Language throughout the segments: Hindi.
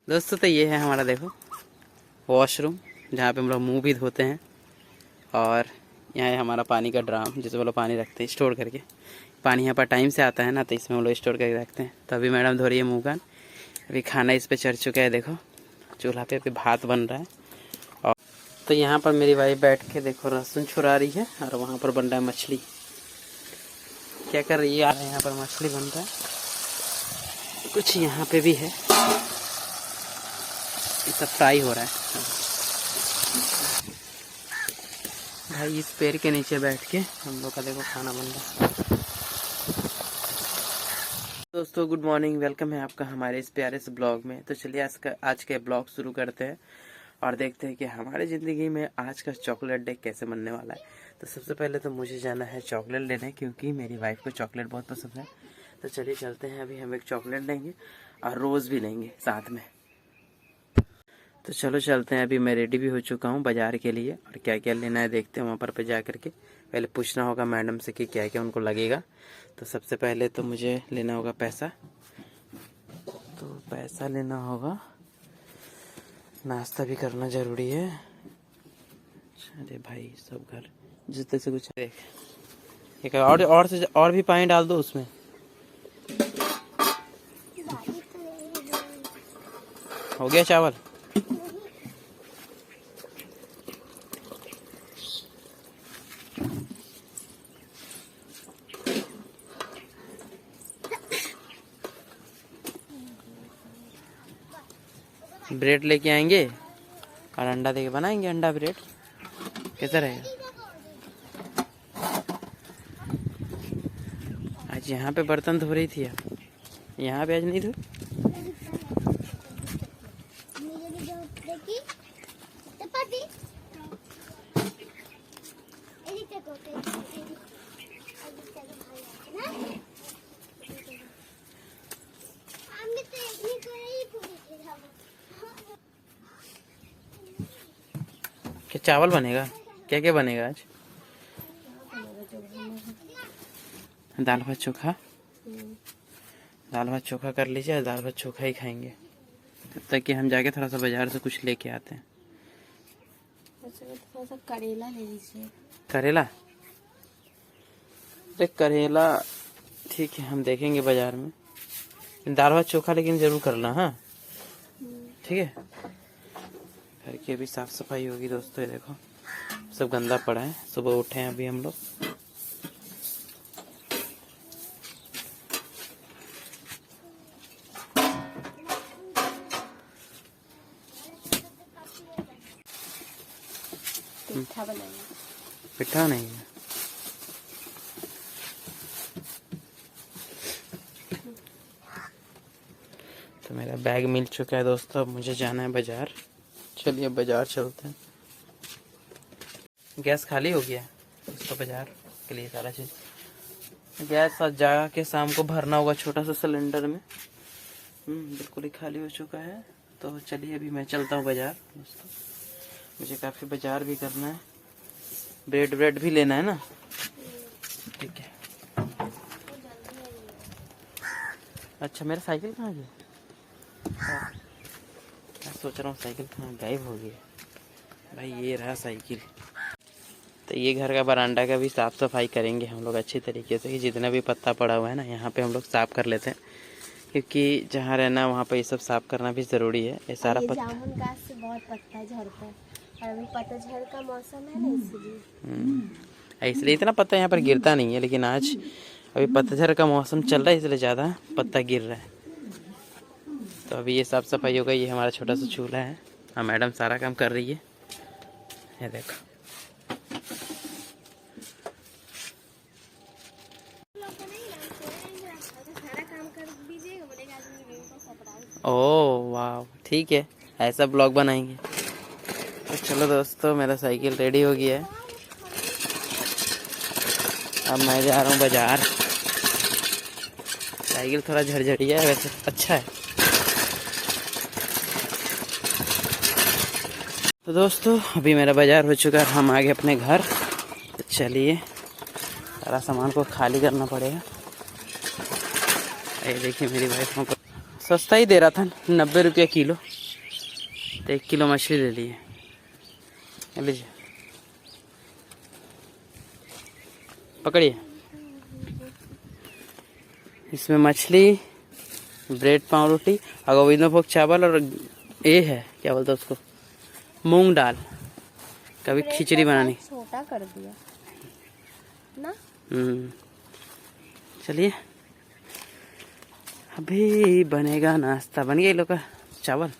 दोस्तों तो ये है हमारा, देखो, वॉशरूम जहाँ पे हम लोग मुंह भी धोते हैं। और यहाँ है हमारा पानी का ड्राम जिसमें हम लोग पानी रखते हैं स्टोर करके। पानी यहाँ पर टाइम से आता है ना, तो इसमें हम लोग स्टोर करके रखते हैं। तो अभी मैडम धो रही है मुँह कान। अभी खाना इस पर चढ़ चुका है, देखो चूल्हा पे अभी भात बन रहा है। और तो यहाँ पर मेरी वाइफ बैठ के देखो लहसुन छुरा रही है, और वहाँ पर बन रहा है मछली। क्या कर रही है? यहाँ पर मछली बन रहा है, कुछ यहाँ पे भी है, ये सब फ्राई हो रहा है। भाई इस पेड़ के नीचे बैठ के हम लोग का देखो खाना बन रहा है। दोस्तों गुड मॉर्निंग, वेलकम है आपका हमारे इस प्यारे से ब्लॉग में। तो चलिए आज के ब्लॉग शुरू करते हैं और देखते हैं कि हमारे ज़िंदगी में आज का चॉकलेट डे कैसे बनने वाला है। तो सबसे पहले तो मुझे जाना है चॉकलेट लेने, क्योंकि मेरी वाइफ को चॉकलेट बहुत पसंद है। तो चलिए चलते हैं, अभी हम एक चॉकलेट लेंगे और रोज़ भी लेंगे साथ में। तो चलो चलते हैं। अभी मैं रेडी भी हो चुका हूँ बाज़ार के लिए, और क्या क्या लेना है देखते हैं। वहाँ पर जा करके पहले पूछना होगा मैडम से कि क्या क्या उनको लगेगा। तो सबसे पहले तो मुझे लेना होगा पैसा, तो पैसा लेना होगा। नाश्ता भी करना ज़रूरी है। अरे भाई सब घर जितने से कुछ देख, एक और भी पानी डाल दो उसमें। हो गया चावल? ब्रेड लेके आएंगे और अंडा देके बनाएंगे अंडा ब्रेड। कैसा रहेगा? आज यहाँ पे बर्तन धो रही थी, यहाँ पे आज नहीं धो। क्या चावल बनेगा? क्या क्या बनेगा आज? दाल भात चोखा। दाल भात चोखा कर लीजिए, दाल भात चोखा ही खाएंगे। तब तक कि हम जाके थोड़ा सा बाजार से कुछ लेके आते हैं। थोड़ा सा करेला ले लीजिए। करेला? देख करेला ठीक है, हम देखेंगे बाजार में। दाल भात चोखा लेकिन जरूर करना, हाँ ठीक है। घर की अभी साफ सफाई होगी दोस्तों। ये देखो सब गंदा पड़ा है, सुबह उठे हैं अभी हम लोग। पिट्ठा बनाएंगे। पिट्ठा नहीं है तो मेरा बैग मिल चुका है दोस्तों। अब मुझे जाना है बाजार। चलिए बाजार चलते हैं। गैस खाली हो गया दोस्तों बाजार के लिए। सारा चीज़ गैस जा के शाम को भरना होगा छोटा सा सिलेंडर में। बिल्कुल ही खाली हो चुका है। तो चलिए अभी मैं चलता हूँ बाजार दोस्तों। मुझे काफ़ी बाजार भी करना है, ब्रेड भी लेना है ना। ठीक है। अच्छा मेरा साइकिल कहाँ गया? मैं सोच रहा हूँ साइकिल कहाँ गायब हो गया। भाई ये रहा साइकिल। तो ये घर का बरामदा का भी साफ़ सफाई करेंगे हम लोग अच्छी तरीके से, कि जितना भी पत्ता पड़ा हुआ है ना यहाँ पे हम लोग साफ़ कर लेते हैं, क्योंकि जहाँ रहना वहाँ पे ये सब साफ़ करना भी ज़रूरी है। ये सारा जामुन गाछ से बहुत पत्ता झड़ता है, और अभी पतझड़ का मौसम है ना, इसलिए इतना पत्ता यहाँ पर गिरता नहीं है। लेकिन आज अभी पतझड़ का मौसम चल रहा है, इसलिए ज़्यादा पत्ता गिर रहा है। तो अभी ये साफ़ सफाई हो गई। ये हमारा छोटा सा चूल्हा है, हाँ मैडम सारा काम कर रही है। ये देखो ओह वाह, ठीक है ऐसा ब्लॉग बनाएंगे। तो चलो दोस्तों मेरा साइकिल रेडी हो गया है। अब मैं जा रहा हूँ बाजार। साइकिल थोड़ा झड़झड़िया है वैसे, अच्छा है। तो दोस्तों अभी मेरा बाजार हो चुका है, हम आ गए अपने घर। तो चलिए सारा सामान को खाली करना पड़ेगा। ये देखिए मेरी वाइफ को सस्ता ही दे रहा था, 90 रुपये किलो। तो 1 किलो मछली ले लिए। लीजिए, पकड़िए। इसमें मछली, ब्रेड पाव रोटी और गोविंदभोग चावल, और ये है क्या बोलते हैं उसको, मूंग दाल। कभी खिचड़ी बनानी। छोटा कर दिया ना। चलिए, अभी बनेगा नाश्ता। बन गया ये लोग का चावल।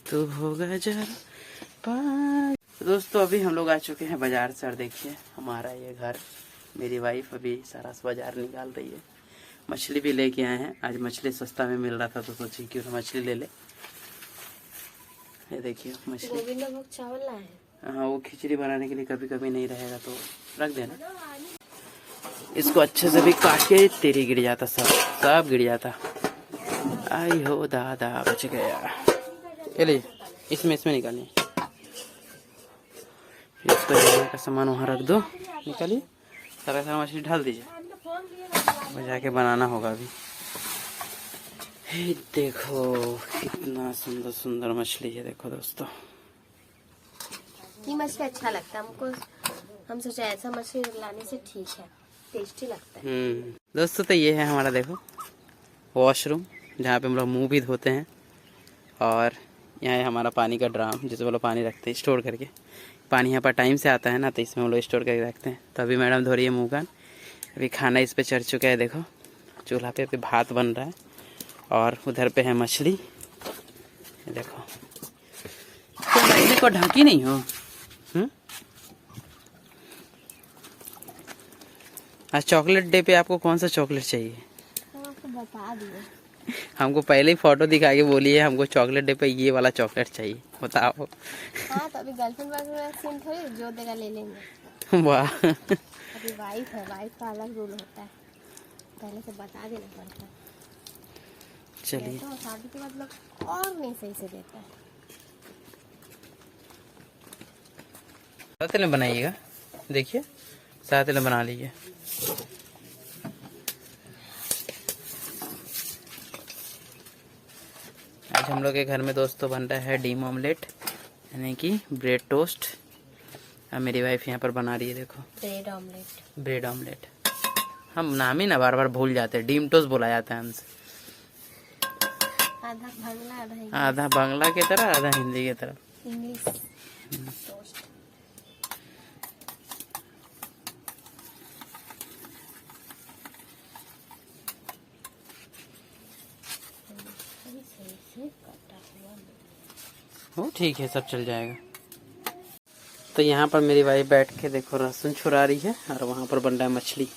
तो होगा जरा दोस्तों, अभी हम लोग आ चुके हैं बाजार से। और देखिए हमारा ये घर, मेरी वाइफ अभी सारा बाजार निकाल रही है। मछली भी लेके आए हैं। आज मछली सस्ता में मिल रहा था तो सोची क्यों ना मछली ले ले। ये देखिए मछली। गोविंदभोग चावल लाए हैं। हाँ, वो खिचड़ी बनाने के लिए कभी कभी नहीं रहेगा तो रख देना। इसको अच्छे से भी काट के, तेरी गिर जाता, सब गिर जाता। आई हो दादा, बच गया। चलिए, इसमें निकालिए। इसको जाने का सामान वहाँ रख दो, निकालिए। सारा मछली ढाल दीजिए, बजा के बनाना होगा अभी। देखो कितना सुंदर सुंदर मछली है। देखो दोस्तों, ये मछली अच्छा लगता है हमको। हम सोचे ऐसा मछली लाने से ठीक है, टेस्टी लगता है। दोस्तों, तो ये है हमारा, देखो, वॉशरूम, जहाँ पे हम लोग मुंह भी धोते हैं। और यहाँ है हमारा पानी का ड्राम, जिसमें हम लोग पानी रखते हैं स्टोर करके। पानी यहाँ पर टाइम से आता है ना, तो इसमें हम लोग स्टोर करके रखते हैं। तो अभी मैडम धो रही है मुँह कान। अभी खाना इस पे चढ़ चुका है। देखो चूल्हा पे अभी भात बन रहा है, और उधर पे है मछली। देखो, तो मछली को ढकी नहीं हो। आज चॉकलेट डे पे आपको कौन सा चॉकलेट चाहिए? आपको बता दिए। हमको पहले ही फोटो दिखा के बोली है हमको चॉकलेट डे पे ये वाला चॉकलेट चाहिए, बताओ। हाँ, तो अभी गर्लफ्रेंड बॉयफ्रेंड सीन थोड़ी, जो देगा ले लेंगे। वाह। अभी वाइफ है, वाइफ का अलग रूल होता है, पहले से बता देना पड़ता है। चलिए, तो शादी के बाद लोग और नहीं सही से देता है। साथ में बनाइएगा, देखिए साथ में बना लीजिए। आज हम लोग के घर में दोस्तों बन रहा है डीम ऑमलेट, यानी कि ब्रेड टोस्ट। अब मेरी वाइफ यहाँ पर बना रही है, देखो, ब्रेड ऑमलेट। Bread omelette. हम नाम ही ना बार बार भूल जाते हैं, डीम टोस्ट बोला जाता है हमसे। आधा बांग्ला, आधा बांग्ला की तरह, आधा हिंदी की तरह। English toast. वो ठीक है, सब चल जाएगा। तो यहाँ पर मेरी वाइफ बैठ के देखो लहसुन छुरा रही है, और वहाँ पर बन रहा है मछली।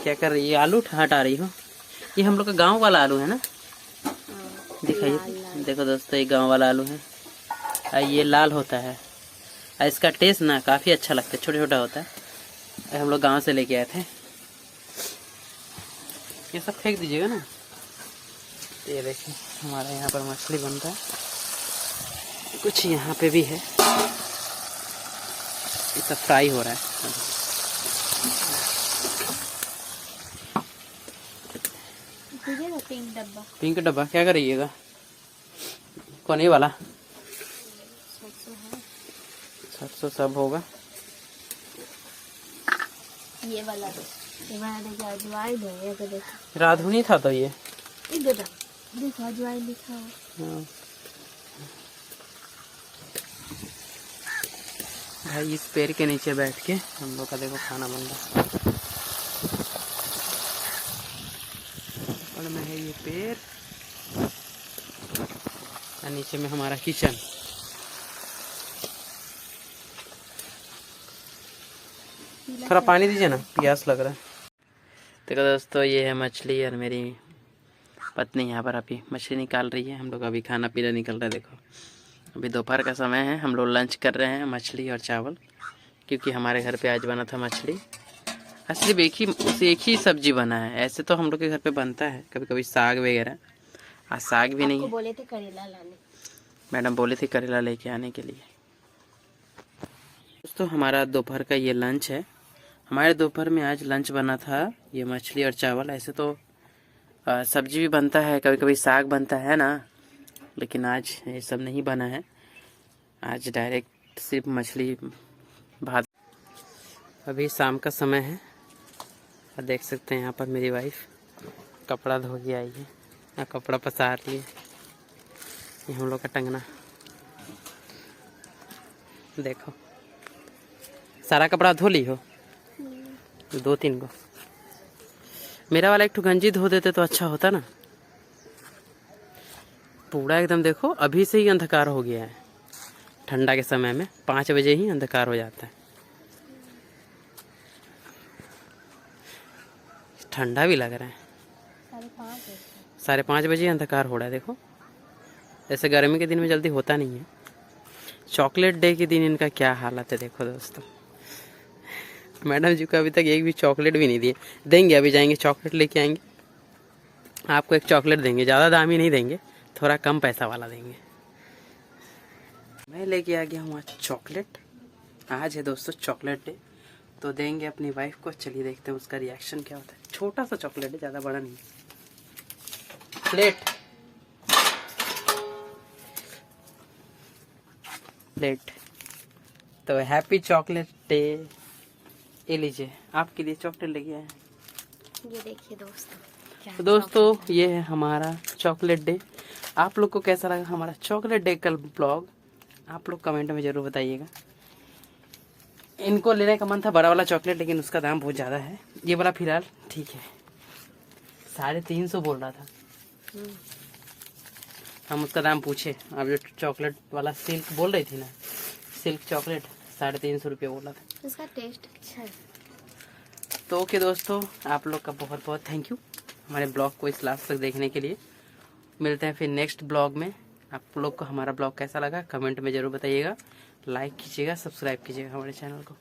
क्या कर रही है? आलू हटा रही हो? ये हम लोग का गांव वाला आलू है ना, दिखाइए। देखो दोस्तों, ये गांव वाला आलू है, और ये लाल होता है। और इसका टेस्ट ना काफ़ी अच्छा लगता है, छोटा छोटा होता है। हम लोग गांव से लेके आए थे। ये सब फेंक दीजिएगा ना। तो ये देखिए हमारा यहाँ पर मछली बन रहा है, कुछ यहाँ पे भी है। ये सब फ्राई हो रहा है। पिंक डब्बा। पिंक डब्बा क्या करिएगा? कौन ये वाला? सरसों सब होगा। ये वाला देखो, अजवाइन है। तो देखो राधुनी था तो ये देखो अजवाइन लिखा है। भाई इस पेड़ के नीचे बैठ के हम लोग का देखो खाना बन रहा है। ऊपर में है ये पेड़, और नीचे में हमारा किचन। थोड़ा पानी दीजिए ना, प्यास लग रहा है। देखो दोस्तों, ये है मछली, और मेरी पत्नी यहाँ पर अभी मछली निकाल रही है। हम लोग अभी खाना पीना निकल रहा है। देखो अभी दोपहर का समय है, हम लोग लंच कर रहे हैं मछली और चावल, क्योंकि हमारे घर पे आज बना था मछली। सिर्फ एक ही सब्जी बना है। ऐसे तो हम लोग के घर पे बनता है कभी कभी साग वगैरह, आज साग भी नहीं है। बोले थे करेला लाने, मैडम बोले थे करेला लेके आने के लिए। दोस्तों हमारा दोपहर का ये लंच है। हमारे दोपहर में आज लंच बना था ये मछली और चावल। ऐसे तो सब्जी भी बनता है, कभी कभी साग बनता है ना, लेकिन आज ये सब नहीं बना है। आज डायरेक्ट सिर्फ मछली भात। अभी शाम का समय है और देख सकते हैं यहाँ पर मेरी वाइफ कपड़ा धो के आई है और कपड़ा पसार रही है। ये हम लोग का टंगना देखो, सारा कपड़ा धो ली हो? 2-3 को। मेरा वाला एक ठो गंजी धो देते तो अच्छा होता ना। पूरा एकदम देखो, अभी से ही अंधकार हो गया है। ठंडा के समय में 5 बजे ही अंधकार हो जाता है। ठंडा भी लग रहा है। 5:30 बजे अंधकार हो रहा है। देखो, ऐसे गर्मी के दिन में जल्दी होता नहीं है। चॉकलेट डे के दिन इनका क्या हालत है देखो दोस्तों। मैडम जी को अभी तक एक भी चॉकलेट भी नहीं दिए। देंगे, अभी जाएंगे चॉकलेट लेके आएंगे। आपको एक चॉकलेट देंगे, ज़्यादा दामी नहीं देंगे, थोड़ा कम पैसा वाला देंगे। मैं लेके आ गया हूँ आज चॉकलेट। आज है दोस्तों चॉकलेट डे, तो देंगे अपनी वाइफ को। चलिए देखते हैं उसका रिएक्शन क्या होता है। छोटा सा चॉकलेट है, ज़्यादा बड़ा नहीं। प्लेट तो हैप्पी चॉकलेट डे। ये लीजिए, आपके लिए चॉकलेट लेके आए। ये देखिए दोस्तों, तो दोस्तों ये है हमारा चॉकलेट डे। आप लोग को कैसा लगा हमारा चॉकलेट डे का ब्लॉग, आप लोग कमेंट में जरूर बताइएगा। इनको लेने का मन था बड़ा वाला चॉकलेट, लेकिन उसका दाम बहुत ज़्यादा है। ये वाला फिलहाल ठीक है, 350 बोल रहा था। हम उसका दाम पूछे, अब जो चॉकलेट वाला सिल्क बोल रही थी ना, सिल्क चॉकलेट 350 रुपये बोल रहा था। इसका टेस्ट अच्छा है। तो ओके दोस्तों, आप लोग का बहुत बहुत थैंक यू हमारे ब्लॉग को इस लास्ट तक देखने के लिए। मिलते हैं फिर नेक्स्ट ब्लॉग में। आप लोग को हमारा ब्लॉग कैसा लगा कमेंट में ज़रूर बताइएगा। लाइक कीजिएगा, सब्सक्राइब कीजिएगा हमारे चैनल को।